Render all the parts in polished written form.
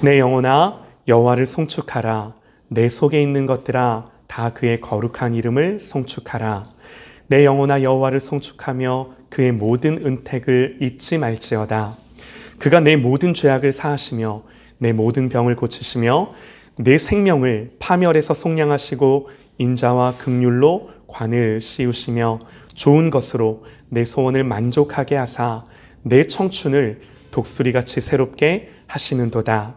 내 영혼아 여호와를 송축하라. 내 속에 있는 것들아 다 그의 거룩한 이름을 송축하라. 내 영혼아 여호와를 송축하며 그의 모든 은택을 잊지 말지어다. 그가 내 모든 죄악을 사하시며 내 모든 병을 고치시며 내 생명을 파멸에서 속량하시고 인자와 긍휼로 관을 씌우시며 좋은 것으로 내 소원을 만족하게 하사 내 청춘을 독수리같이 새롭게 하시는도다.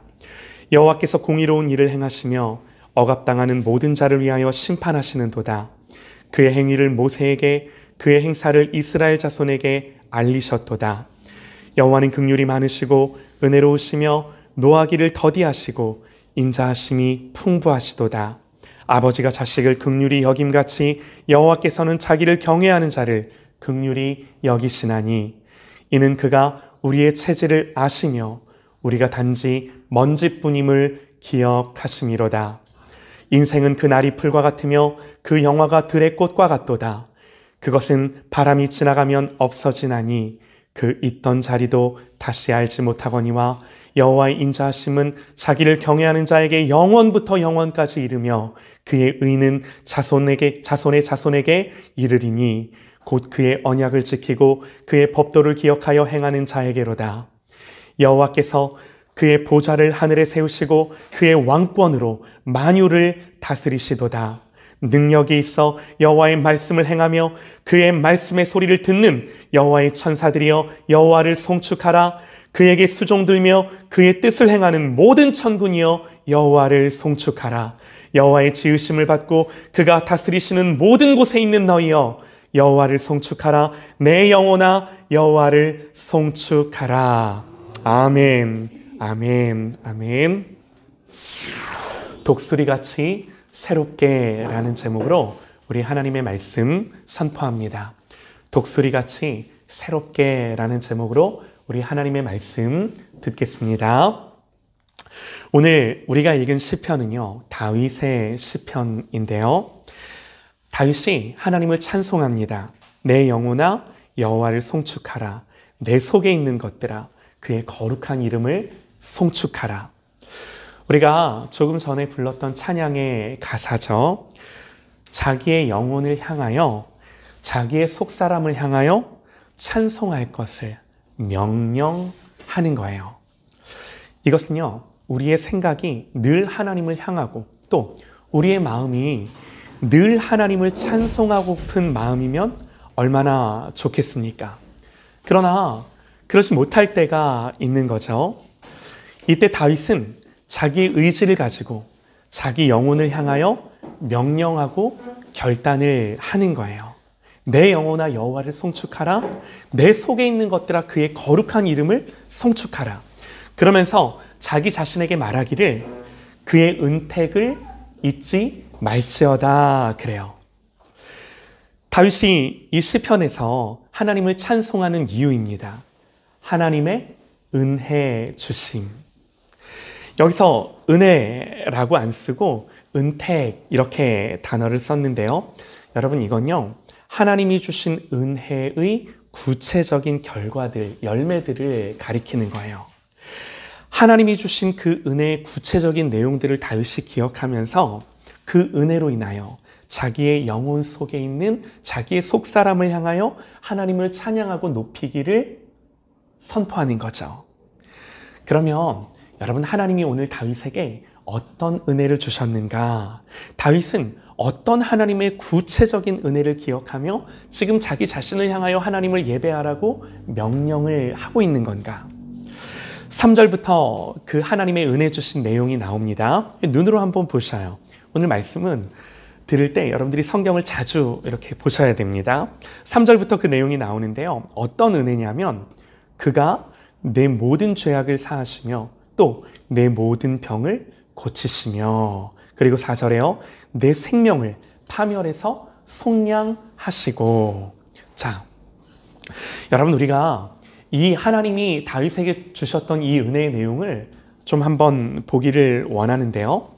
여호와께서 공의로운 일을 행하시며 억압당하는 모든 자를 위하여 심판하시는도다. 그의 행위를 모세에게 그의 행사를 이스라엘 자손에게 알리셨도다. 여호와는 긍휼이 많으시고 은혜로우시며 노하기를 더디하시고 인자하심이 풍부하시도다. 아버지가 자식을 긍휼히 여김같이 여호와께서는 자기를 경외하는 자를 긍휼히 여기시나니 이는 그가 우리의 체질을 아시며 우리가 단지 먼지뿐임을 기억하심이로다. 인생은 그 나리 풀과 같으며 그 영화가 들의 꽃과 같도다. 그것은 바람이 지나가면 없어지나니 그 있던 자리도 다시 알지 못하거니와 여호와의 인자하심은 자기를 경외하는 자에게 영원부터 영원까지 이르며 그의 의는 자손의 자손에게 이르리니 곧 그의 언약을 지키고 그의 법도를 기억하여 행하는 자에게로다. 여호와께서 그의 보좌를 하늘에 세우시고 그의 왕권으로 만유를 다스리시도다. 능력이 있어 여호와의 말씀을 행하며 그의 말씀의 소리를 듣는 여호와의 천사들이여 여호와를 송축하라. 그에게 수종들며 그의 뜻을 행하는 모든 천군이여 여호와를 송축하라. 여호와의 지으심을 받고 그가 다스리시는 모든 곳에 있는 너희여 여호와를 송축하라. 내 영혼아 여호와를 송축하라. 아멘, 아멘, 아멘. 독수리같이 새롭게 라는 제목으로 우리 하나님의 말씀 선포합니다. 독수리같이 새롭게 라는 제목으로 우리 하나님의 말씀 듣겠습니다. 오늘 우리가 읽은 시편은요, 다윗의 시편인데요. 다윗이 하나님을 찬송합니다. 내 영혼아 여호와를 송축하라. 내 속에 있는 것들아 그의 거룩한 이름을 송축하라. 우리가 조금 전에 불렀던 찬양의 가사죠. 자기의 영혼을 향하여 자기의 속사람을 향하여 찬송할 것을 명령하는 거예요. 이것은요, 우리의 생각이 늘 하나님을 향하고 또 우리의 마음이 늘 하나님을 찬송하고픈 마음이면 얼마나 좋겠습니까? 그러나 그렇지 못할 때가 있는 거죠. 이때 다윗은 자기 의지를 가지고 자기 영혼을 향하여 명령하고 결단을 하는 거예요. 내 영혼아 여호와를 송축하라. 내 속에 있는 것들아 그의 거룩한 이름을 송축하라. 그러면서 자기 자신에게 말하기를 그의 은택을 잊지 말지어다 그래요. 다윗이 이 시편에서 하나님을 찬송하는 이유입니다. 하나님의 은혜 주심. 여기서 은혜라고 안 쓰고 은택 이렇게 단어를 썼는데요. 여러분 이건요, 하나님이 주신 은혜의 구체적인 결과들, 열매들을 가리키는 거예요. 하나님이 주신 그 은혜의 구체적인 내용들을 다윗이 기억하면서 그 은혜로 인하여 자기의 영혼 속에 있는 자기의 속사람을 향하여 하나님을 찬양하고 높이기를 선포하는 거죠. 그러면 여러분, 하나님이 오늘 다윗에게 어떤 은혜를 주셨는가? 다윗은 어떤 하나님의 구체적인 은혜를 기억하며 지금 자기 자신을 향하여 하나님을 예배하라고 명령을 하고 있는 건가? 3절부터 그 하나님의 은혜 주신 내용이 나옵니다. 눈으로 한번 보셔요. 오늘 말씀은 들을 때 여러분들이 성경을 자주 이렇게 보셔야 됩니다. 3절부터 그 내용이 나오는데요. 어떤 은혜냐면 그가 내 모든 죄악을 사하시며 또 내 모든 병을 고치시며, 그리고 4절에요. 내 생명을 파멸해서 속량하시고. 자, 여러분, 우리가 이 하나님이 다윗에게 주셨던 이 은혜의 내용을 좀 한번 보기를 원하는데요.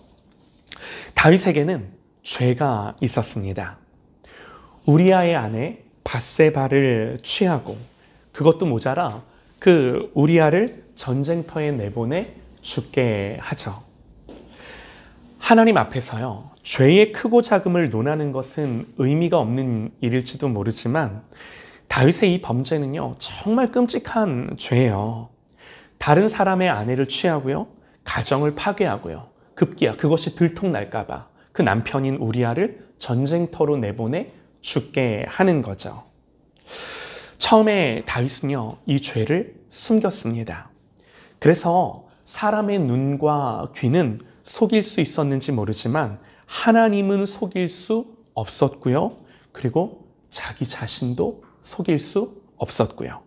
다윗에게는 죄가 있었습니다. 우리아의 아내 밧세바를 취하고 그것도 모자라 그 우리아를 전쟁터에 내보내 죽게 하죠. 하나님 앞에서요, 죄의 크고 작음을 논하는 것은 의미가 없는 일일지도 모르지만 다윗의 이 범죄는요, 정말 끔찍한 죄예요. 다른 사람의 아내를 취하고요, 가정을 파괴하고요, 급기야 그것이 들통날까봐 그 남편인 우리아를 전쟁터로 내보내 죽게 하는 거죠. 처음에 다윗은요, 이 죄를 숨겼습니다. 그래서 사람의 눈과 귀는 속일 수 있었는지 모르지만 하나님은 속일 수 없었고요. 그리고 자기 자신도 속일 수 없었고요.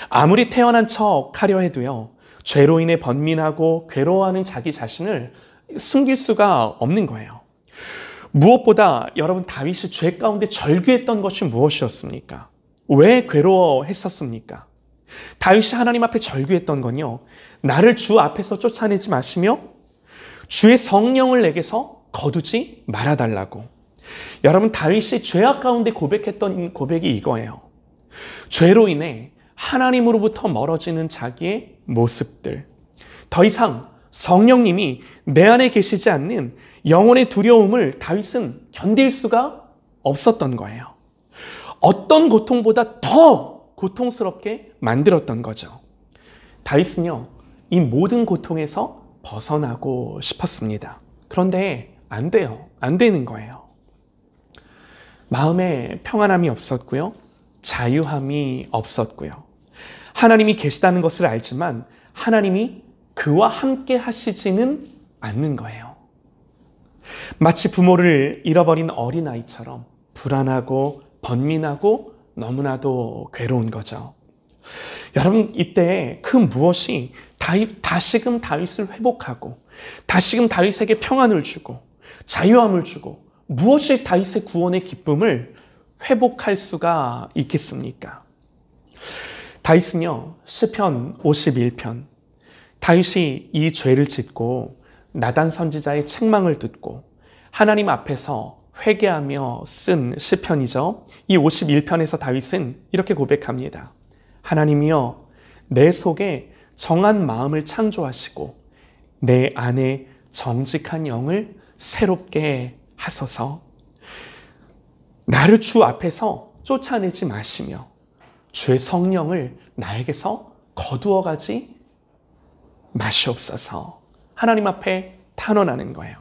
아무리 태어난 척 하려 해도요, 죄로 인해 번민하고 괴로워하는 자기 자신을 숨길 수가 없는 거예요. 무엇보다 여러분, 다윗이 죄 가운데 절규했던 것이 무엇이었습니까? 왜 괴로워했었습니까? 다윗이 하나님 앞에 절규했던 건요, 나를 주 앞에서 쫓아내지 마시며 주의 성령을 내게서 거두지 말아달라고. 여러분, 다윗이 죄악 가운데 고백했던 고백이 이거예요. 죄로 인해 하나님으로부터 멀어지는 자기의 모습들, 더 이상 성령님이 내 안에 계시지 않는 영혼의 두려움을 다윗은 견딜 수가 없었던 거예요. 어떤 고통보다 더 고통스럽게 만들었던 거죠. 다윗은요, 이 모든 고통에서 벗어나고 싶었습니다. 그런데 안 돼요. 안 되는 거예요. 마음에 평안함이 없었고요, 자유함이 없었고요. 하나님이 계시다는 것을 알지만 하나님이 그와 함께 하시지는 않는 거예요. 마치 부모를 잃어버린 어린아이처럼 불안하고 번민하고 너무나도 괴로운 거죠. 여러분, 이때 그 무엇이 다시금 다윗을 회복하고 다시금 다윗에게 평안을 주고 자유함을 주고 무엇이 다윗의 구원의 기쁨을 회복할 수가 있겠습니까? 다윗은요, 시편 51편, 다윗이 이 죄를 짓고 나단 선지자의 책망을 듣고 하나님 앞에서 회개하며 쓴 시편이죠. 이 51편에서 다윗은 이렇게 고백합니다. 하나님이여, 내 속에 정한 마음을 창조하시고 내 안에 정직한 영을 새롭게 하소서. 나를 주 앞에서 쫓아내지 마시며 주의 성령을 나에게서 거두어가지 마시옵소서. 하나님 앞에 탄원하는 거예요.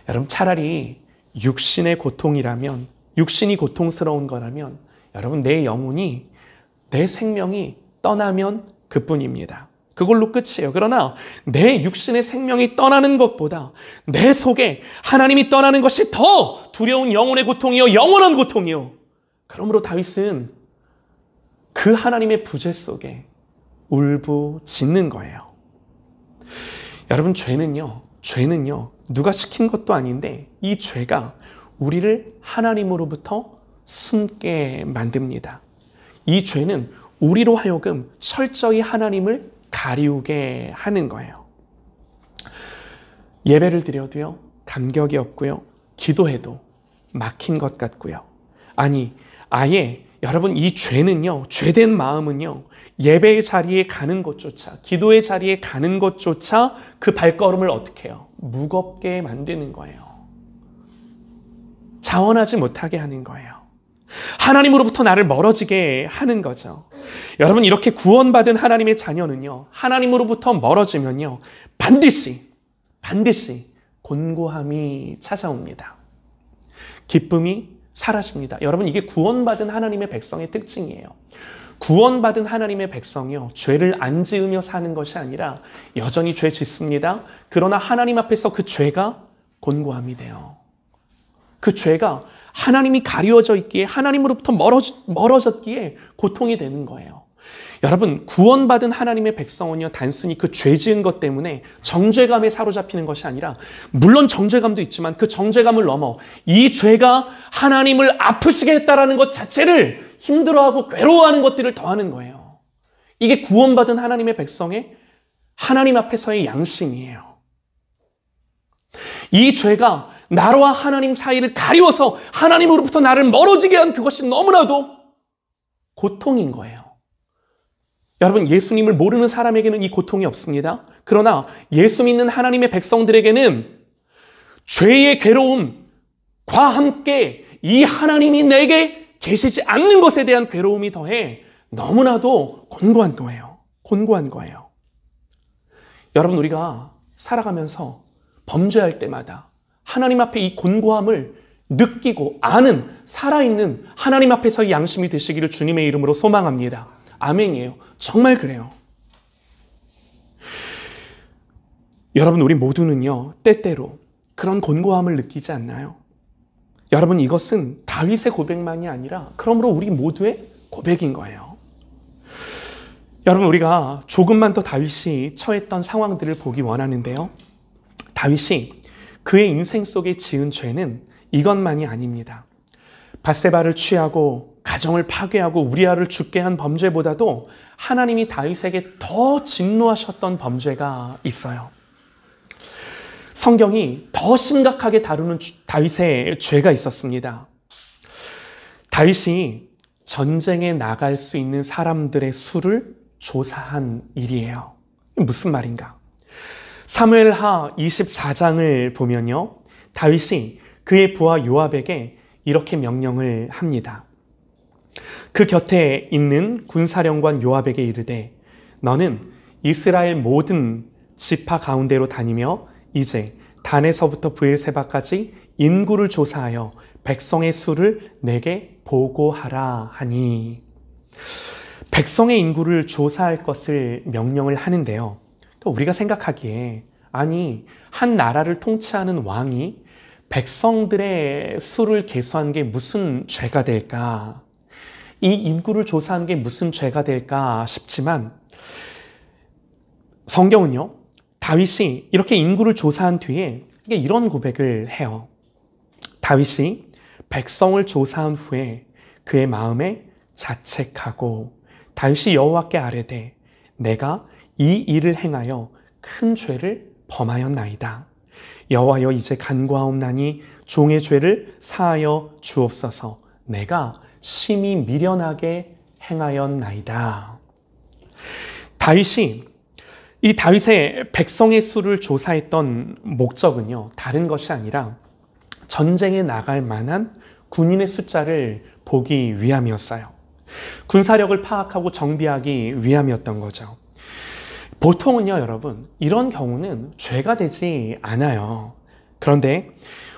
여러분, 차라리 육신의 고통이라면, 육신이 고통스러운 거라면 여러분, 내 영혼이, 내 생명이 떠나면 그뿐입니다. 그걸로 끝이에요. 그러나 내 육신의 생명이 떠나는 것보다 내 속에 하나님이 떠나는 것이 더 두려운 영혼의 고통이요, 영원한 고통이요. 그러므로 다윗은 그 하나님의 부재 속에 울부짖는 거예요. 여러분, 죄는요 누가 시킨 것도 아닌데 이 죄가 우리를 하나님으로부터 숨게 만듭니다. 이 죄는 우리로 하여금 철저히 하나님을 가리우게 하는 거예요. 예배를 드려도요, 감격이 없고요, 기도해도 막힌 것 같고요. 아니, 아예 여러분, 이 죄는요, 죄된 마음은요, 예배의 자리에 가는 것조차, 기도의 자리에 가는 것조차 그 발걸음을 어떻게 해요? 무겁게 만드는 거예요. 자원하지 못하게 하는 거예요. 하나님으로부터 나를 멀어지게 하는 거죠. 여러분, 이렇게 구원받은 하나님의 자녀는요, 하나님으로부터 멀어지면요, 반드시 곤고함이 찾아옵니다. 기쁨이 사라집니다. 여러분, 이게 구원받은 하나님의 백성의 특징이에요. 구원받은 하나님의 백성이요, 죄를 안 지으며 사는 것이 아니라 여전히 죄 짓습니다. 그러나 하나님 앞에서 그 죄가 곤고함이 돼요. 그 죄가 하나님이 가리워져 있기에, 하나님으로부터 멀어졌기에 고통이 되는 거예요. 여러분, 구원받은 하나님의 백성은요, 단순히 그 죄 지은 것 때문에 정죄감에 사로잡히는 것이 아니라, 물론 정죄감도 있지만 그 정죄감을 넘어 이 죄가 하나님을 아프시게 했다라는 것 자체를 힘들어하고 괴로워하는 것들을 더하는 거예요. 이게 구원받은 하나님의 백성의 하나님 앞에서의 양심이에요. 이 죄가 나와 하나님 사이를 가리워서 하나님으로부터 나를 멀어지게 한 그것이 너무나도 고통인 거예요. 여러분, 예수님을 모르는 사람에게는 이 고통이 없습니다. 그러나 예수 믿는 하나님의 백성들에게는 죄의 괴로움과 함께 이 하나님이 내게 계시지 않는 것에 대한 괴로움이 더해 너무나도 곤고한 거예요. 곤고한 거예요. 여러분, 우리가 살아가면서 범죄할 때마다 하나님 앞에 이 곤고함을 느끼고 아는 살아있는 하나님 앞에서의 양심이 되시기를 주님의 이름으로 소망합니다. 아멘이에요. 정말 그래요. 여러분, 우리 모두는요, 때때로 그런 곤고함을 느끼지 않나요? 여러분, 이것은 다윗의 고백만이 아니라 그러므로 우리 모두의 고백인 거예요. 여러분, 우리가 조금만 더 다윗이 처했던 상황들을 보기 원하는데요. 다윗이 그의 인생 속에 지은 죄는 이것만이 아닙니다. 밧세바를 취하고 가정을 파괴하고 우리아를 죽게 한 범죄보다도 하나님이 다윗에게 더 진노하셨던 범죄가 있어요. 성경이 더 심각하게 다루는 다윗의 죄가 있었습니다. 다윗이 전쟁에 나갈 수 있는 사람들의 수를 조사한 일이에요. 무슨 말인가? 사무엘하 24장을 보면요, 다윗이 그의 부하 요압에게 이렇게 명령을 합니다. 그 곁에 있는 군사령관 요압에게 이르되 너는 이스라엘 모든 지파 가운데로 다니며 이제 단에서부터 브엘세바까지 인구를 조사하여 백성의 수를 내게 보고하라 하니, 백성의 인구를 조사할 것을 명령을 하는데요. 우리가 생각하기에 아니, 한 나라를 통치하는 왕이 백성들의 수를 계수한 게 무슨 죄가 될까? 이 인구를 조사한 게 무슨 죄가 될까 싶지만 성경은요, 다윗이 이렇게 인구를 조사한 뒤에 이런 고백을 해요. 다윗이 백성을 조사한 후에 그의 마음에 자책하고 다윗이 여호와께 아뢰되 내가 이 일을 행하여 큰 죄를 범하였나이다. 여호와여, 이제 간구하옵나니 종의 죄를 사하여 주옵소서. 내가 심히 미련하게 행하였나이다. 다윗이 이 다윗의 백성의 수를 조사했던 목적은요, 다른 것이 아니라 전쟁에 나갈 만한 군인의 숫자를 보기 위함이었어요. 군사력을 파악하고 정비하기 위함이었던 거죠. 보통은요, 여러분, 이런 경우는 죄가 되지 않아요. 그런데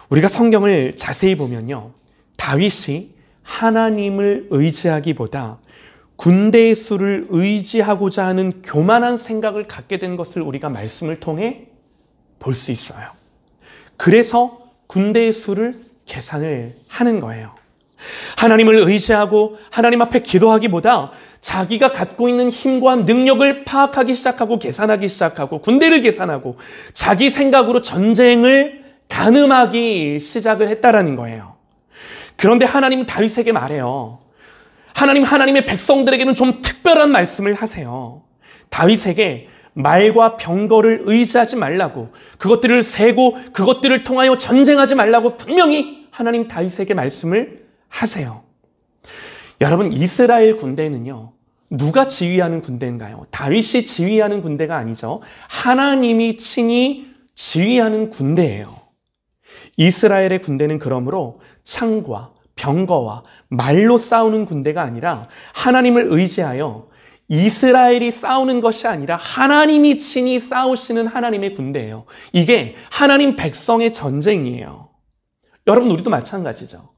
우리가 성경을 자세히 보면요, 다윗이 하나님을 의지하기보다 군대의 수를 의지하고자 하는 교만한 생각을 갖게 된 것을 우리가 말씀을 통해 볼 수 있어요. 그래서 군대의 수를 계산을 하는 거예요. 하나님을 의지하고 하나님 앞에 기도하기보다 자기가 갖고 있는 힘과 능력을 파악하기 시작하고 계산하기 시작하고 군대를 계산하고 자기 생각으로 전쟁을 가늠하기 시작을 했다라는 거예요. 그런데 하나님은 다윗에게 말해요. 하나님의 백성들에게는 좀 특별한 말씀을 하세요. 다윗에게 말과 병거를 의지하지 말라고, 그것들을 세고 그것들을 통하여 전쟁하지 말라고 분명히 하나님 다윗에게 말씀을 하세요. 여러분, 이스라엘 군대는요, 누가 지휘하는 군대인가요? 다윗이 지휘하는 군대가 아니죠. 하나님이 친히 지휘하는 군대예요. 이스라엘의 군대는 그러므로 창과 병거와 말로 싸우는 군대가 아니라 하나님을 의지하여 이스라엘이 싸우는 것이 아니라 하나님이 친히 싸우시는 하나님의 군대예요. 이게 하나님 백성의 전쟁이에요. 여러분, 우리도 마찬가지죠.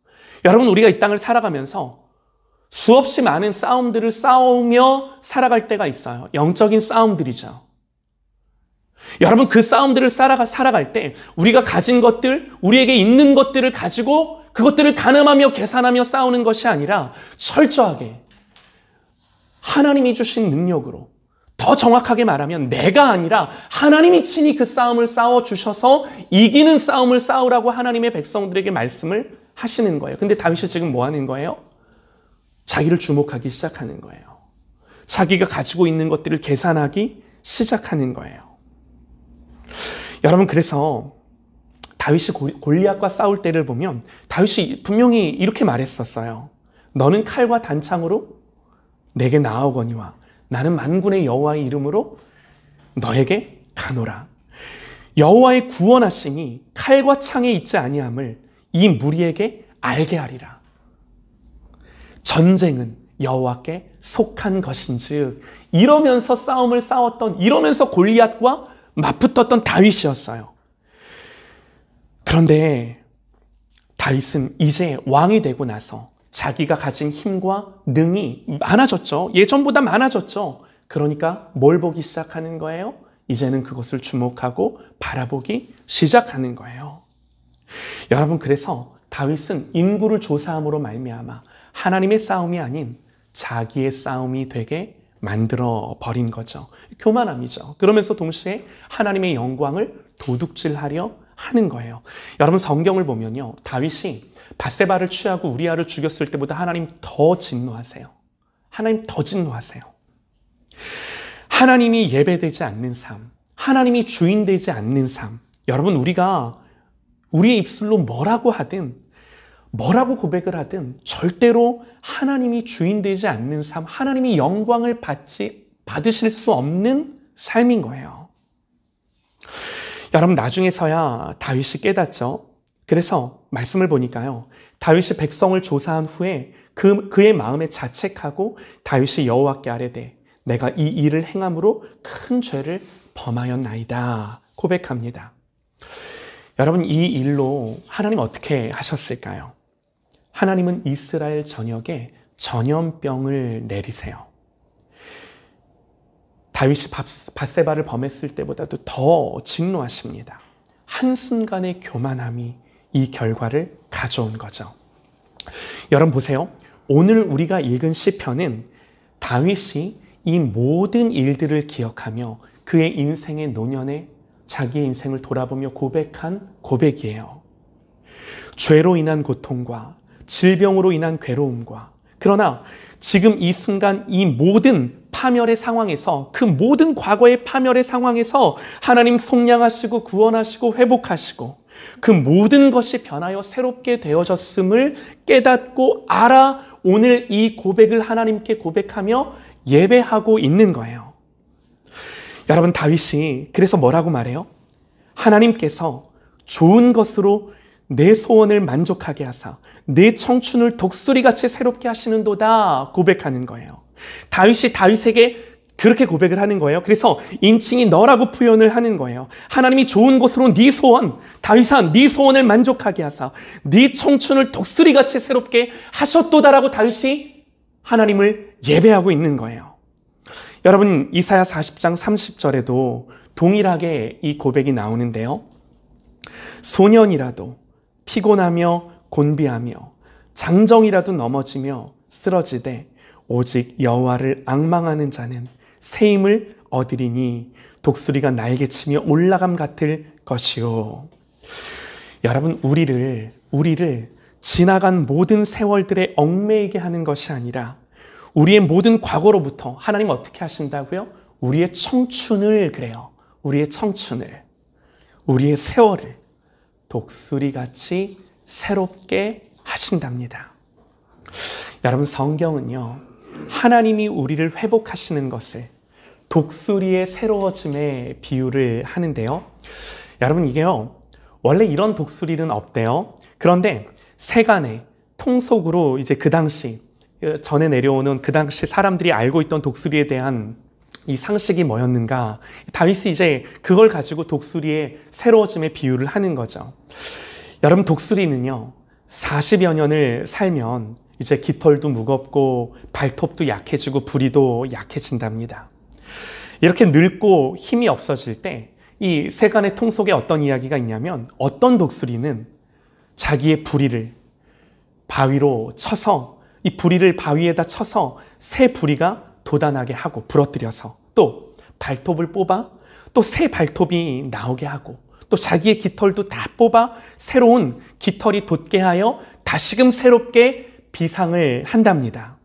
여러분, 우리가 이 땅을 살아가면서 수없이 많은 싸움들을 싸우며 살아갈 때가 있어요. 영적인 싸움들이죠. 여러분, 그 싸움들을 살아갈 때 우리가 가진 것들, 우리에게 있는 것들을 가지고 그것들을 가늠하며 계산하며 싸우는 것이 아니라 철저하게 하나님이 주신 능력으로, 더 정확하게 말하면 내가 아니라 하나님이 친히 그 싸움을 싸워주셔서 이기는 싸움을 싸우라고 하나님의 백성들에게 말씀을 하시는 거예요. 근데 다윗이 지금 뭐 하는 거예요? 자기를 주목하기 시작하는 거예요. 자기가 가지고 있는 것들을 계산하기 시작하는 거예요. 여러분, 그래서 다윗이 골리앗과 싸울 때를 보면 다윗이 분명히 이렇게 말했었어요. 너는 칼과 단창으로 내게 나아오거니와 나는 만군의 여호와의 이름으로 너에게 가노라. 여호와의 구원하심이 칼과 창에 있지 아니함을 이 무리에게 알게 하리라. 전쟁은 여호와께 속한 것인즉, 이러면서 싸움을 싸웠던, 이러면서 골리앗과 맞붙었던 다윗이었어요. 그런데 다윗은 이제 왕이 되고 나서 자기가 가진 힘과 능이 많아졌죠. 예전보다 많아졌죠. 그러니까 뭘 보기 시작하는 거예요? 이제는 그것을 주목하고 바라보기 시작하는 거예요. 여러분, 그래서 다윗은 인구를 조사함으로 말미암아 하나님의 싸움이 아닌 자기의 싸움이 되게 만들어 버린 거죠. 교만함이죠. 그러면서 동시에 하나님의 영광을 도둑질하려 하는 거예요. 여러분, 성경을 보면요, 다윗이 밧세바를 취하고 우리아를 죽였을 때보다 하나님 더 진노하세요. 하나님 더 진노하세요. 하나님이 예배되지 않는 삶, 하나님이 주인 되지 않는 삶. 여러분, 우리가 우리의 입술로 뭐라고 하든, 뭐라고 고백을 하든 절대로 하나님이 주인 되지 않는 삶, 하나님이 영광을 받으실 수 없는 삶인 거예요. 여러분, 나중에서야 다윗이 깨닫죠. 그래서 말씀을 보니까요, 다윗이 백성을 조사한 후에 그의 마음에 자책하고 다윗이 여호와께 아뢰되 내가 이 일을 행함으로 큰 죄를 범하였나이다 고백합니다. 여러분, 이 일로 하나님 어떻게 하셨을까요? 하나님은 이스라엘 전역에 전염병을 내리세요. 다윗이 밧세바를 범했을 때보다도 더 진노하십니다. 한순간의 교만함이 이 결과를 가져온 거죠. 여러분 보세요. 오늘 우리가 읽은 시편은 다윗이 이 모든 일들을 기억하며 그의 인생의 노년에 자기의 인생을 돌아보며 고백한 고백이에요. 죄로 인한 고통과 질병으로 인한 괴로움과, 그러나 지금 이 순간 이 모든 파멸의 상황에서, 그 모든 과거의 파멸의 상황에서 하나님 속량하시고 구원하시고 회복하시고 그 모든 것이 변하여 새롭게 되어졌음을 깨닫고 알아 오늘 이 고백을 하나님께 고백하며 예배하고 있는 거예요. 여러분, 다윗이 그래서 뭐라고 말해요? 하나님께서 좋은 것으로 내 소원을 만족하게 하사 내 청춘을 독수리같이 새롭게 하시는도다 고백하는 거예요. 다윗이 다윗에게 그렇게 고백을 하는 거예요. 그래서 인칭이 너라고 표현을 하는 거예요. 하나님이 좋은 곳으로 네 소원, 다윗아 네 소원을 만족하게 하사 네 청춘을 독수리같이 새롭게 하셨도다라고 다윗이 하나님을 예배하고 있는 거예요. 여러분, 이사야 40장 30절에도 동일하게 이 고백이 나오는데요. 소년이라도 피곤하며 곤비하며 장정이라도 넘어지며 쓰러지되 오직 여호와를 앙망하는 자는 새 힘을 얻으리니 독수리가 날개치며 올라감 같을 것이요. 여러분, 우리를 지나간 모든 세월들에 얽매이게 하는 것이 아니라 우리의 모든 과거로부터 하나님 어떻게 하신다고요? 우리의 청춘을, 그래요. 우리의 청춘을, 우리의 세월을 독수리같이 새롭게 하신답니다. 여러분, 성경은요, 하나님이 우리를 회복하시는 것을 독수리의 새로워짐에 비유를 하는데요. 여러분, 이게요, 원래 이런 독수리는 없대요. 그런데 세간에 통속으로 이제 그 당시 전에 내려오는 그 당시 사람들이 알고 있던 독수리에 대한 이 상식이 뭐였는가? 다윗이 이제 그걸 가지고 독수리의 새로워짐에 비유를 하는 거죠. 여러분, 독수리는요, 40여 년을 살면 이제 깃털도 무겁고 발톱도 약해지고 부리도 약해진답니다. 이렇게 늙고 힘이 없어질 때 이 세간의 통속에 어떤 이야기가 있냐면, 어떤 독수리는 자기의 부리를 바위로 쳐서, 이 부리를 바위에다 쳐서 새 부리가 돋아나게 하고 부러뜨려서, 또 발톱을 뽑아 또 새 발톱이 나오게 하고, 또 자기의 깃털도 다 뽑아 새로운 깃털이 돋게 하여 다시금 새롭게 비상을 한답니다.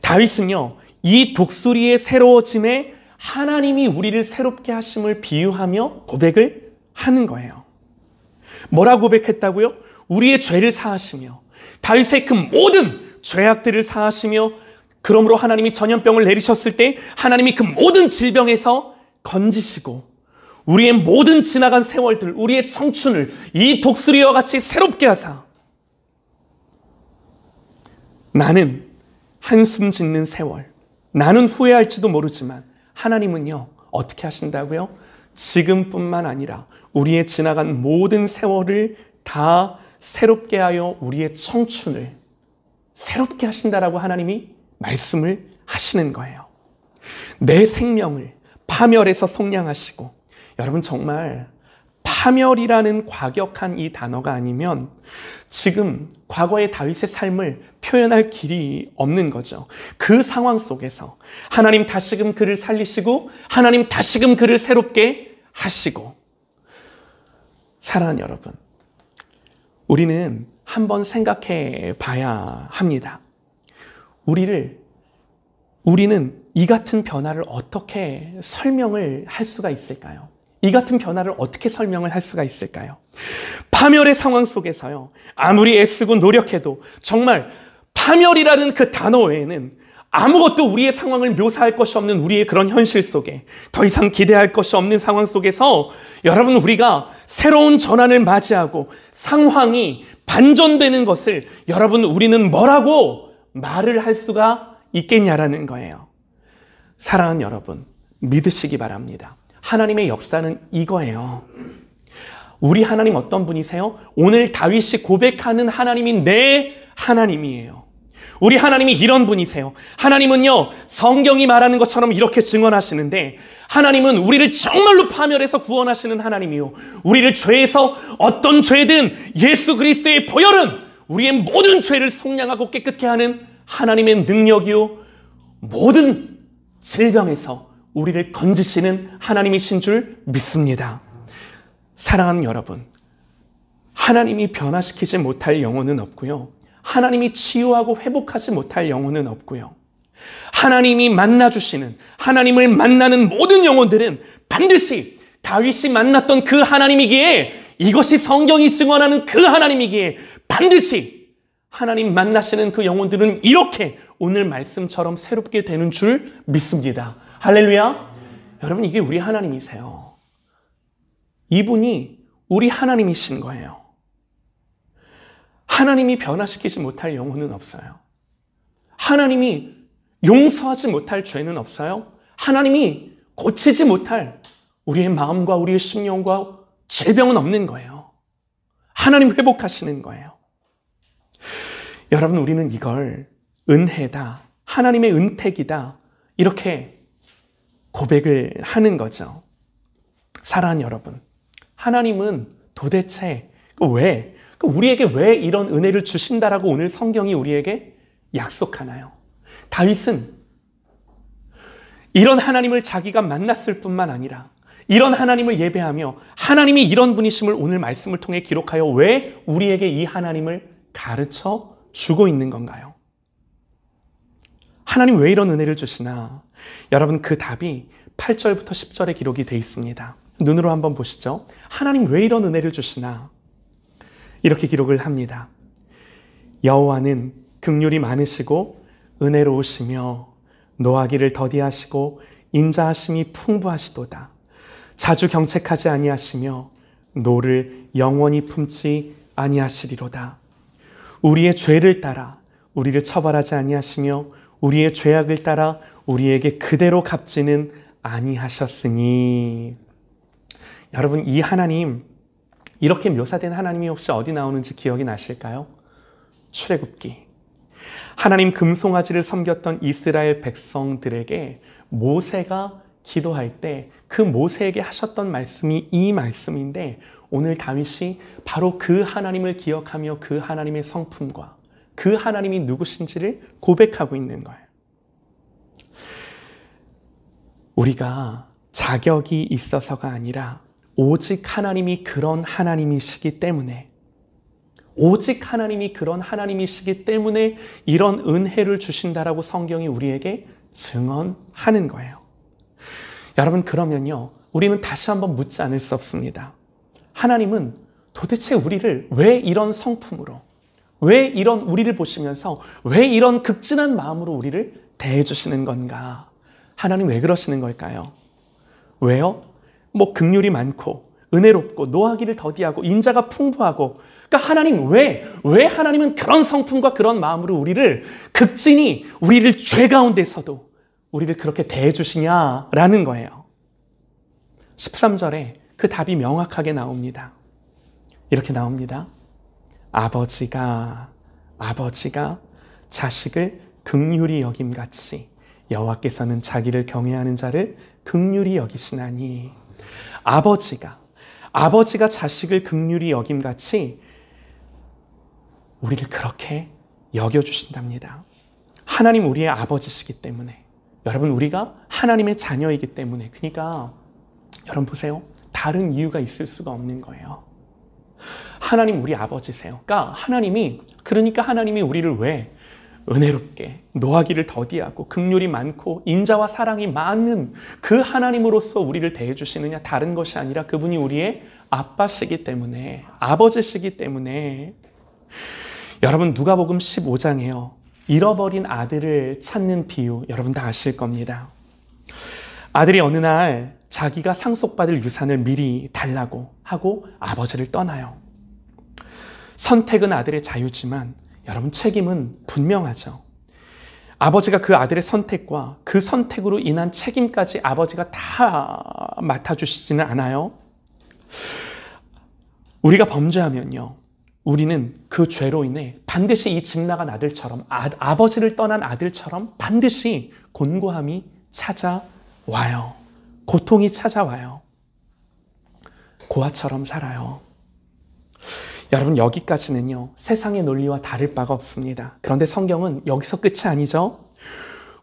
다윗은요, 이 독수리의 새로워짐에 하나님이 우리를 새롭게 하심을 비유하며 고백을 하는 거예요. 뭐라고 고백했다고요? 우리의 죄를 사하시며, 다윗의 그 모든 죄악들을 사하시며 그러므로 하나님이 전염병을 내리셨을 때 하나님이 그 모든 질병에서 건지시고 우리의 모든 지나간 세월들, 우리의 청춘을 이 독수리와 같이 새롭게 하사 나는 한숨 짓는 세월, 나는 후회할지도 모르지만 하나님은요 어떻게 하신다고요? 지금뿐만 아니라 우리의 지나간 모든 세월을 다 새롭게 하여 우리의 청춘을 새롭게 하신다라고 하나님이 말씀을 하시는 거예요. 내 생명을 파멸해서 속량하시고, 여러분 정말 파멸이라는 과격한 이 단어가 아니면 지금 과거의 다윗의 삶을 표현할 길이 없는 거죠. 그 상황 속에서 하나님 다시금 그를 살리시고 하나님 다시금 그를 새롭게 하시고. 사랑하는 여러분, 우리는 한번 생각해 봐야 합니다. 우리는 이 같은 변화를 어떻게 설명을 할 수가 있을까요? 이 같은 변화를 어떻게 설명을 할 수가 있을까요? 파멸의 상황 속에서요, 아무리 애쓰고 노력해도 정말 파멸이라는 그 단어 외에는 아무것도 우리의 상황을 묘사할 것이 없는 우리의 그런 현실 속에 더 이상 기대할 것이 없는 상황 속에서 여러분, 우리가 새로운 전환을 맞이하고 상황이 반전되는 것을 여러분, 우리는 뭐라고 말을 할 수가 있겠냐라는 거예요. 사랑하는 여러분, 믿으시기 바랍니다. 하나님의 역사는 이거예요. 우리 하나님 어떤 분이세요? 오늘 다윗이 고백하는 하나님이 내 하나님이에요. 우리 하나님이 이런 분이세요. 하나님은요, 성경이 말하는 것처럼 이렇게 증언하시는데, 하나님은 우리를 정말로 파멸해서 구원하시는 하나님이요, 우리를 죄에서 어떤 죄든 예수 그리스도의 보혈은 우리의 모든 죄를 속량하고 깨끗게 하는 하나님의 능력이요, 모든 질병에서 우리를 건지시는 하나님이신 줄 믿습니다. 사랑하는 여러분, 하나님이 변화시키지 못할 영혼은 없고요, 하나님이 치유하고 회복하지 못할 영혼은 없고요, 하나님이 만나주시는, 하나님을 만나는 모든 영혼들은 반드시 다윗이 만났던 그 하나님이기에, 이것이 성경이 증언하는 그 하나님이기에 반드시 하나님 만나시는 그 영혼들은 이렇게 오늘 말씀처럼 새롭게 되는 줄 믿습니다. 할렐루야. 여러분, 이게 우리 하나님이세요. 이분이 우리 하나님이신 거예요. 하나님이 변화시키지 못할 영혼은 없어요. 하나님이 용서하지 못할 죄는 없어요. 하나님이 고치지 못할 우리의 마음과 우리의 심령과 질병은 없는 거예요. 하나님 회복하시는 거예요. 여러분, 우리는 이걸 은혜다, 하나님의 은택이다, 이렇게 고백을 하는 거죠. 사랑하는 여러분, 하나님은 도대체 우리에게 왜 이런 은혜를 주신다라고 오늘 성경이 우리에게 약속하나요? 다윗은 이런 하나님을 자기가 만났을 뿐만 아니라 이런 하나님을 예배하며 하나님이 이런 분이심을 오늘 말씀을 통해 기록하여 왜 우리에게 이 하나님을 가르쳐 주고 있는 건가요? 하나님 왜 이런 은혜를 주시나? 여러분, 그 답이 8절부터 10절에 기록이 되어 있습니다. 눈으로 한번 보시죠. 하나님 왜 이런 은혜를 주시나? 이렇게 기록을 합니다. 여호와는 긍휼이 많으시고 은혜로우시며 노하기를 더디하시고 인자하심이 풍부하시도다. 자주 경책하지 아니하시며 노를 영원히 품지 아니하시리로다. 우리의 죄를 따라 우리를 처벌하지 아니하시며 우리의 죄악을 따라 우리에게 그대로 갚지는 아니하셨으니. 여러분, 이 하나님, 이렇게 묘사된 하나님이 혹시 어디 나오는지 기억이 나실까요? 출애굽기. 하나님 금송아지를 섬겼던 이스라엘 백성들에게 모세가 기도할 때 그 모세에게 하셨던 말씀이 이 말씀인데, 오늘 다윗이 바로 그 하나님을 기억하며 그 하나님의 성품과 그 하나님이 누구신지를 고백하고 있는 거예요. 우리가 자격이 있어서가 아니라 오직 하나님이 그런 하나님이시기 때문에, 오직 하나님이 그런 하나님이시기 때문에 이런 은혜를 주신다라고 성경이 우리에게 증언하는 거예요. 여러분, 그러면요, 우리는 다시 한번 묻지 않을 수 없습니다. 하나님은 도대체 우리를 왜 이런 성품으로, 왜 이런 우리를 보시면서 왜 이런 극진한 마음으로 우리를 대해주시는 건가? 하나님 왜 그러시는 걸까요? 왜요? 뭐 긍휼이 많고 은혜롭고 노하기를 더디하고 인자가 풍부하고, 그러니까 하나님 왜 하나님은 그런 성품과 그런 마음으로 우리를 극진히 우리를 죄 가운데서도 우리를 그렇게 대해주시냐라는 거예요. 13절에 그 답이 명확하게 나옵니다. 이렇게 나옵니다. 아버지가 자식을 긍휼히 여김같이 여호와께서는 자기를 경외하는 자를 긍휼히 여기시나니. 아버지가 자식을 긍휼히 여김같이 우리를 그렇게 여겨주신답니다. 하나님 우리의 아버지시기 때문에, 여러분 우리가 하나님의 자녀이기 때문에, 그러니까 여러분 보세요. 다른 이유가 있을 수가 없는 거예요. 하나님 우리 아버지세요. 그러니까 하나님이 우리를 왜 은혜롭게 노하기를 더디하고 긍휼이 많고 인자와 사랑이 많은 그 하나님으로서 우리를 대해주시느냐? 다른 것이 아니라 그분이 우리의 아빠시기 때문에, 아버지시기 때문에. 여러분 누가복음 15장에요. 잃어버린 아들을 찾는 비유 여러분 다 아실 겁니다. 아들이 어느 날 자기가 상속받을 유산을 미리 달라고 하고 아버지를 떠나요. 선택은 아들의 자유지만 여러분 책임은 분명하죠. 아버지가 그 아들의 선택과 그 선택으로 인한 책임까지 아버지가 다 맡아주시지는 않아요. 우리가 범죄하면요, 우리는 그 죄로 인해 반드시 이 집 나간 아들처럼, 아버지를 떠난 아들처럼 반드시 곤고함이 찾아와요. 고통이 찾아와요. 고아처럼 살아요. 여러분 여기까지는요 세상의 논리와 다를 바가 없습니다. 그런데 성경은 여기서 끝이 아니죠.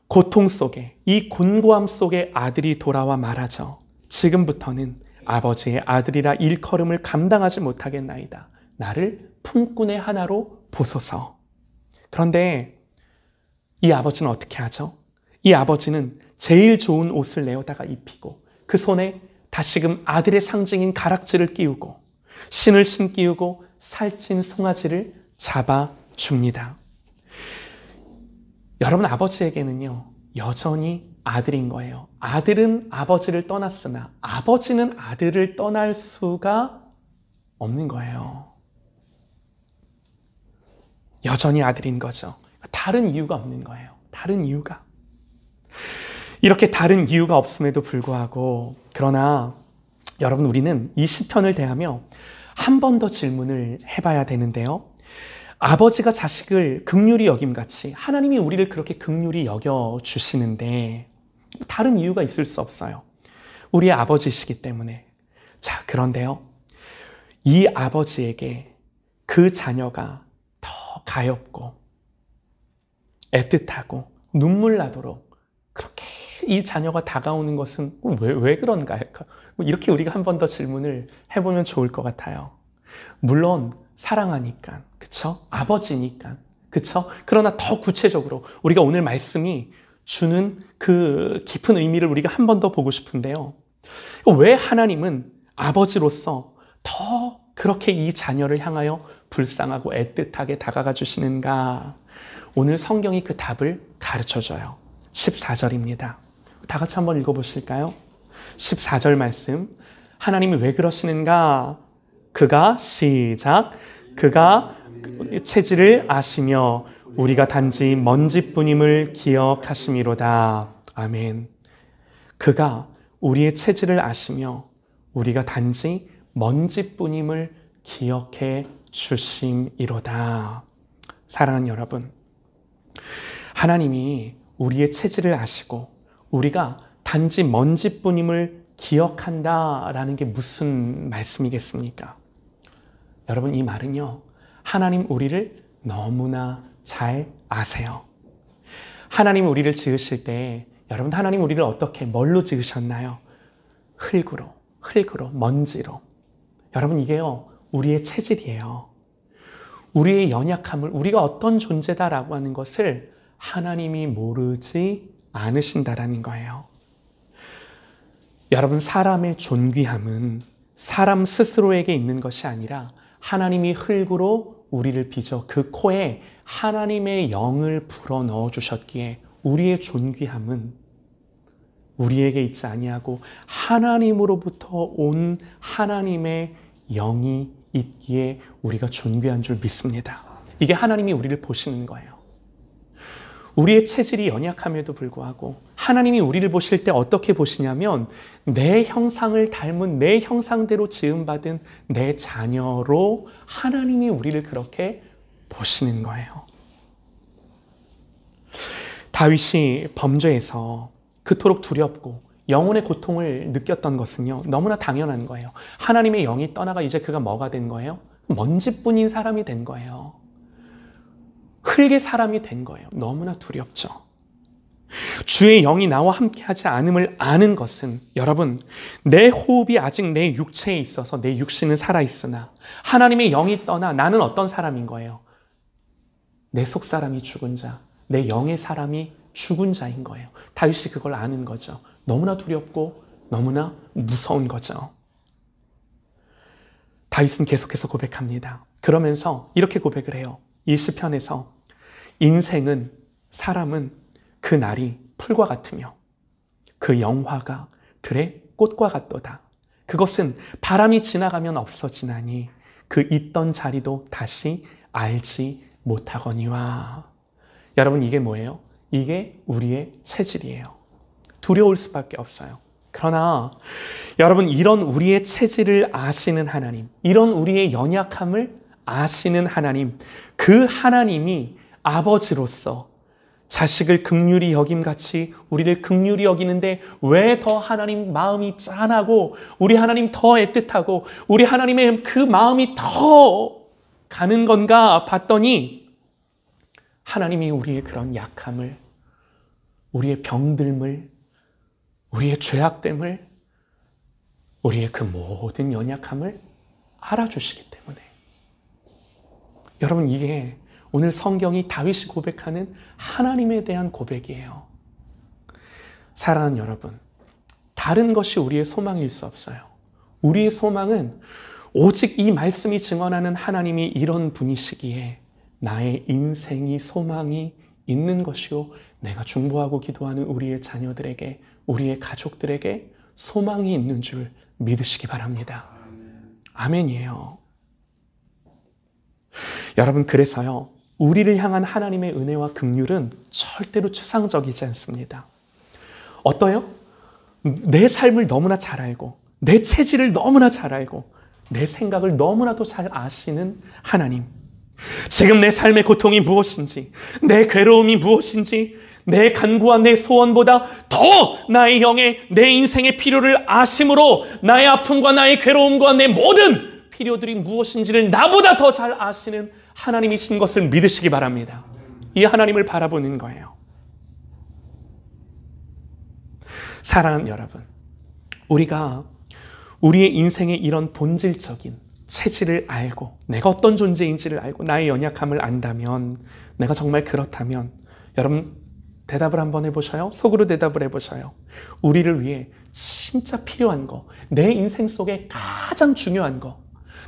고통 속에, 이 곤고함 속에 아들이 돌아와 말하죠. 지금부터는 아버지의 아들이라 일컬음을 감당하지 못하겠나이다. 나를 품꾼의 하나로 보소서. 그런데 이 아버지는 어떻게 하죠? 이 아버지는 제일 좋은 옷을 내어다가 입히고 그 손에 다시금 아들의 상징인 가락지를 끼우고 신을 신기우고 살찐 송아지를 잡아줍니다. 여러분 아버지에게는요 여전히 아들인 거예요. 아들은 아버지를 떠났으나 아버지는 아들을 떠날 수가 없는 거예요. 여전히 아들인 거죠. 다른 이유가 없는 거예요. 다른 이유가. 이렇게 다른 이유가 없음에도 불구하고, 그러나 여러분 우리는 이 시편을 대하며 한 번 더 질문을 해봐야 되는데요. 아버지가 자식을 긍휼히 여김같이 하나님이 우리를 그렇게 긍휼히 여겨주시는데 다른 이유가 있을 수 없어요. 우리의 아버지시기 때문에. 자, 그런데요. 이 아버지에게 그 자녀가 더 가엾고 애틋하고 눈물 나도록 그렇게 이 자녀가 다가오는 것은 왜 그런가? 이렇게 우리가 한 번 더 질문을 해보면 좋을 것 같아요. 물론 사랑하니까, 그쵸? 아버지니까, 그쵸? 그러나 더 구체적으로 우리가 오늘 말씀이 주는 그 깊은 의미를 우리가 한 번 더 보고 싶은데요. 왜 하나님은 아버지로서 더 그렇게 이 자녀를 향하여 불쌍하고 애틋하게 다가가 주시는가? 오늘 성경이 그 답을 가르쳐줘요. 14절입니다. 다 같이 한번 읽어보실까요? 14절 말씀. 하나님이 왜 그러시는가? 그가 체질을 아시며 우리가 단지 먼지뿐임을 기억하심이로다. 아멘. 그가 우리의 체질을 아시며 우리가 단지 먼지뿐임을 기억해 주심이로다. 사랑하는 여러분, 하나님이 우리의 체질을 아시고 우리가 단지 먼지뿐임을 기억한다라는 게 무슨 말씀이겠습니까? 여러분, 이 말은요, 하나님 우리를 너무나 잘 아세요. 하나님 우리를 지으실 때, 여러분 하나님 우리를 어떻게, 뭘로 지으셨나요? 흙으로, 먼지로. 여러분 이게요, 우리의 체질이에요. 우리의 연약함을, 우리가 어떤 존재다라고 하는 것을 하나님이 모르지 않으신다라는 거예요. 여러분, 사람의 존귀함은 사람 스스로에게 있는 것이 아니라 하나님이 흙으로 우리를 빚어 그 코에 하나님의 영을 불어 넣어 주셨기에 우리의 존귀함은 우리에게 있지 아니하고 하나님으로부터 온 하나님의 영이 있기에 우리가 존귀한 줄 믿습니다. 이게 하나님이 우리를 보시는 거예요. 우리의 체질이 연약함에도 불구하고 하나님이 우리를 보실 때 어떻게 보시냐면 내 형상을 닮은 내 형상대로 지음받은 내 자녀로 하나님이 우리를 그렇게 보시는 거예요. 다윗이 범죄에서 그토록 두렵고 영혼의 고통을 느꼈던 것은요, 너무나 당연한 거예요. 하나님의 영이 떠나가 이제 그가 뭐가 된 거예요? 먼지뿐인 사람이 된 거예요. 흙의 사람이 된 거예요. 너무나 두렵죠. 주의 영이 나와 함께하지 않음을 아는 것은 여러분, 내 호흡이 아직 내 육체에 있어서 내 육신은 살아있으나 하나님의 영이 떠나 나는 어떤 사람인 거예요? 내 속사람이 죽은 자, 내 영의 사람이 죽은 자인 거예요. 다윗이 그걸 아는 거죠. 너무나 두렵고 너무나 무서운 거죠. 다윗은 계속해서 고백합니다. 그러면서 이렇게 고백을 해요. 이 시편에서 인생은, 사람은 그 날이 풀과 같으며 그 영화가 들의 꽃과 같도다. 그것은 바람이 지나가면 없어지나니 그 있던 자리도 다시 알지 못하거니와. 여러분, 이게 뭐예요? 이게 우리의 체질이에요. 두려울 수밖에 없어요. 그러나 여러분, 이런 우리의 체질을 아시는 하나님, 이런 우리의 연약함을 아시는 하나님, 그 하나님이 아버지로서 자식을 긍휼히 여김같이 우리를 긍휼히 여기는데 왜 더 하나님 마음이 짠하고 우리 하나님 더 애틋하고 우리 하나님의 그 마음이 더 가는 건가 봤더니 하나님이 우리의 그런 약함을, 우리의 병듦을, 우리의 죄악됨을, 우리의 그 모든 연약함을 알아주시기 때문에. 여러분, 이게 오늘 성경이 다윗이 고백하는 하나님에 대한 고백이에요. 사랑하는 여러분, 다른 것이 우리의 소망일 수 없어요. 우리의 소망은 오직 이 말씀이 증언하는 하나님이 이런 분이시기에 나의 인생이 소망이 있는 것이요, 내가 중보하고 기도하는 우리의 자녀들에게, 우리의 가족들에게 소망이 있는 줄 믿으시기 바랍니다. 아멘이에요. 여러분, 그래서요, 우리를 향한 하나님의 은혜와 긍휼은 절대로 추상적이지 않습니다. 어떠요? 내 삶을 너무나 잘 알고, 내 체질을 너무나 잘 알고, 내 생각을 너무나도 잘 아시는 하나님. 지금 내 삶의 고통이 무엇인지, 내 괴로움이 무엇인지, 내 간구와 내 소원보다 더 나의 영의, 내 인생의 필요를 아심으로 나의 아픔과 나의 괴로움과 내 모든 필요들이 무엇인지를 나보다 더 잘 아시는 하나님이신 것을 믿으시기 바랍니다. 이 하나님을 바라보는 거예요. 사랑하는 여러분, 우리가 우리의 인생의 이런 본질적인 체질을 알고 내가 어떤 존재인지를 알고 나의 연약함을 안다면, 내가 정말 그렇다면 여러분 대답을 한번 해보셔요. 속으로 대답을 해보셔요. 우리를 위해 진짜 필요한 거, 내 인생 속에 가장 중요한 거,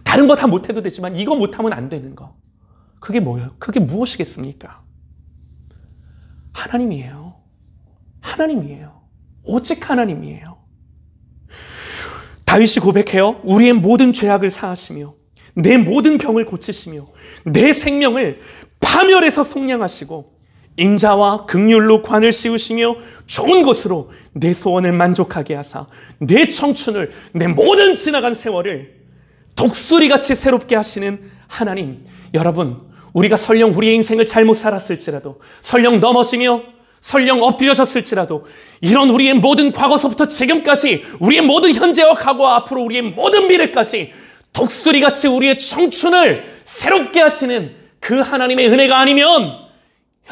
다른 거 다 못해도 되지만 이거 못하면 안 되는 거, 그게 뭐예요? 그게 무엇이겠습니까? 하나님이에요. 하나님이에요. 오직 하나님이에요. 다윗이 고백해요. 우리의 모든 죄악을 사하시며 내 모든 병을 고치시며 내 생명을 파멸해서 속량하시고 인자와 긍휼로 관을 씌우시며 좋은 곳으로 내 소원을 만족하게 하사 내 청춘을, 내 모든 지나간 세월을 독수리같이 새롭게 하시는 하나님. 여러분, 우리가 설령 우리의 인생을 잘못 살았을지라도, 설령 넘어지며 설령 엎드려졌을지라도, 이런 우리의 모든 과거서부터 지금까지, 우리의 모든 현재와 과거와 앞으로 우리의 모든 미래까지 독수리같이 우리의 청춘을 새롭게 하시는 그 하나님의 은혜가 아니면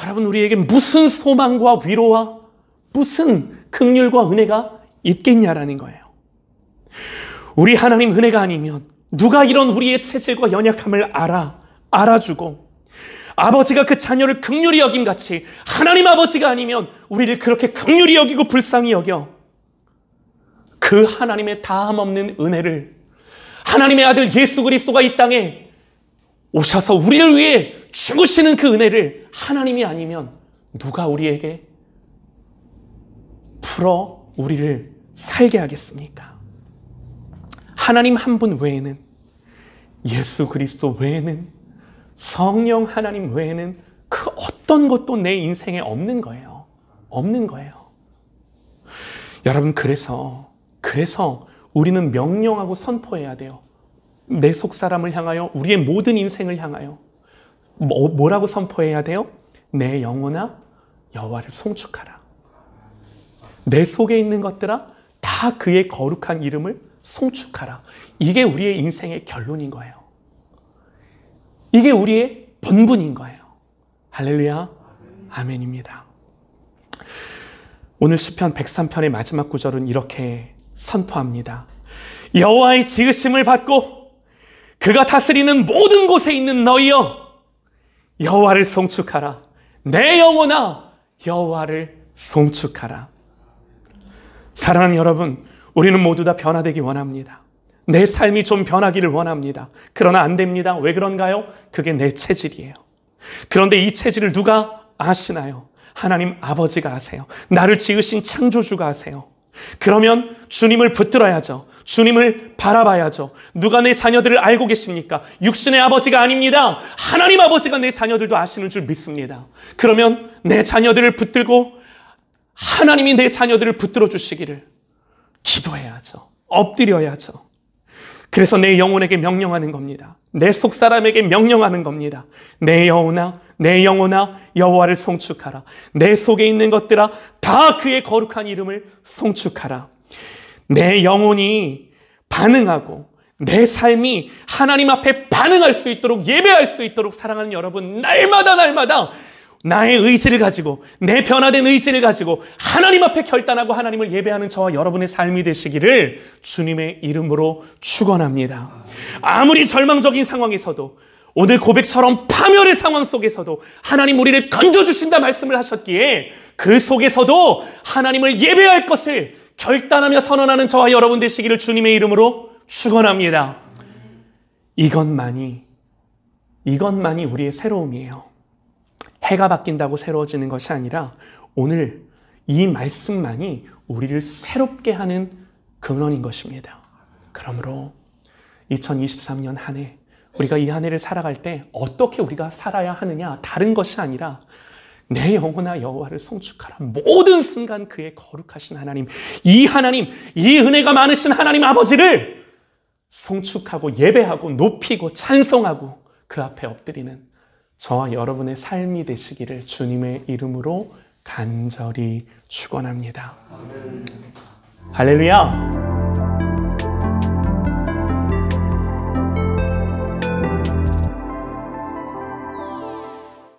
여러분, 우리에게 무슨 소망과 위로와 무슨 긍휼과 은혜가 있겠냐라는 거예요. 우리 하나님 은혜가 아니면 누가 이런 우리의 체질과 연약함을 알아주고 아버지가 그 자녀를 긍휼히 여김같이 하나님 아버지가 아니면 우리를 그렇게 긍휼히 여기고 불쌍히 여겨 그 하나님의 다함없는 은혜를, 하나님의 아들 예수 그리스도가 이 땅에 오셔서 우리를 위해 죽으시는 그 은혜를 하나님이 아니면 누가 우리에게 풀어 우리를 살게 하겠습니까? 하나님 한 분 외에는, 예수 그리스도 외에는, 성령 하나님 외에는 그 어떤 것도 내 인생에 없는 거예요. 없는 거예요. 여러분, 그래서 우리는 명령하고 선포해야 돼요. 내 속사람을 향하여, 우리의 모든 인생을 향하여 뭐라고 선포해야 돼요? 내 영혼아 여호와를 송축하라. 내 속에 있는 것들아 다 그의 거룩한 이름을 송축하라. 이게 우리의 인생의 결론인 거예요. 이게 우리의 본분인 거예요. 할렐루야, 아멘입니다. 오늘 시편 103편의 마지막 구절은 이렇게 선포합니다. 여호와의 지으심을 받고 그가 다스리는 모든 곳에 있는 너희여 여호와를 송축하라. 내 영혼아 여호와를 송축하라. 사랑하는 여러분, 우리는 모두 다 변화되기 원합니다. 내 삶이 좀 변하기를 원합니다. 그러나 안 됩니다. 왜 그런가요? 그게 내 체질이에요. 그런데 이 체질을 누가 아시나요? 하나님 아버지가 아세요. 나를 지으신 창조주가 아세요. 그러면 주님을 붙들어야죠. 주님을 바라봐야죠. 누가 내 자녀들을 알고 계십니까? 육신의 아버지가 아닙니다. 하나님 아버지가 내 자녀들도 아시는 줄 믿습니다. 그러면 내 자녀들을 붙들고 하나님이 내 자녀들을 붙들어 주시기를 기도해야죠. 엎드려야죠. 그래서 내 영혼에게 명령하는 겁니다. 내 속사람에게 명령하는 겁니다. 내 영혼아 여호와를 송축하라. 내 속에 있는 것들아 다 그의 거룩한 이름을 송축하라. 내 영혼이 반응하고 내 삶이 하나님 앞에 반응할 수 있도록, 예배할 수 있도록, 사랑하는 여러분, 날마다 나의 의지를 가지고, 내 변화된 의지를 가지고 하나님 앞에 결단하고 하나님을 예배하는 저와 여러분의 삶이 되시기를 주님의 이름으로 축원합니다. 아무리 절망적인 상황에서도, 오늘 고백처럼 파멸의 상황 속에서도 하나님 우리를 건져주신다 말씀을 하셨기에 그 속에서도 하나님을 예배할 것을 결단하며 선언하는 저와 여러분 되시기를 주님의 이름으로 축원합니다. 이것만이 우리의 새로움이에요. 해가 바뀐다고 새로워지는 것이 아니라 오늘 이 말씀만이 우리를 새롭게 하는 근원인 것입니다. 그러므로 2023년 한 해, 우리가 이 한 해를 살아갈 때 어떻게 우리가 살아야 하느냐, 다른 것이 아니라 내 영혼아 여호와를 송축하라. 모든 순간 그의 거룩하신 하나님, 이 은혜가 많으신 하나님 아버지를 송축하고 예배하고 높이고 찬송하고 그 앞에 엎드리는 저와 여러분의 삶이 되시기를 주님의 이름으로 간절히 축원합니다. 할렐루야.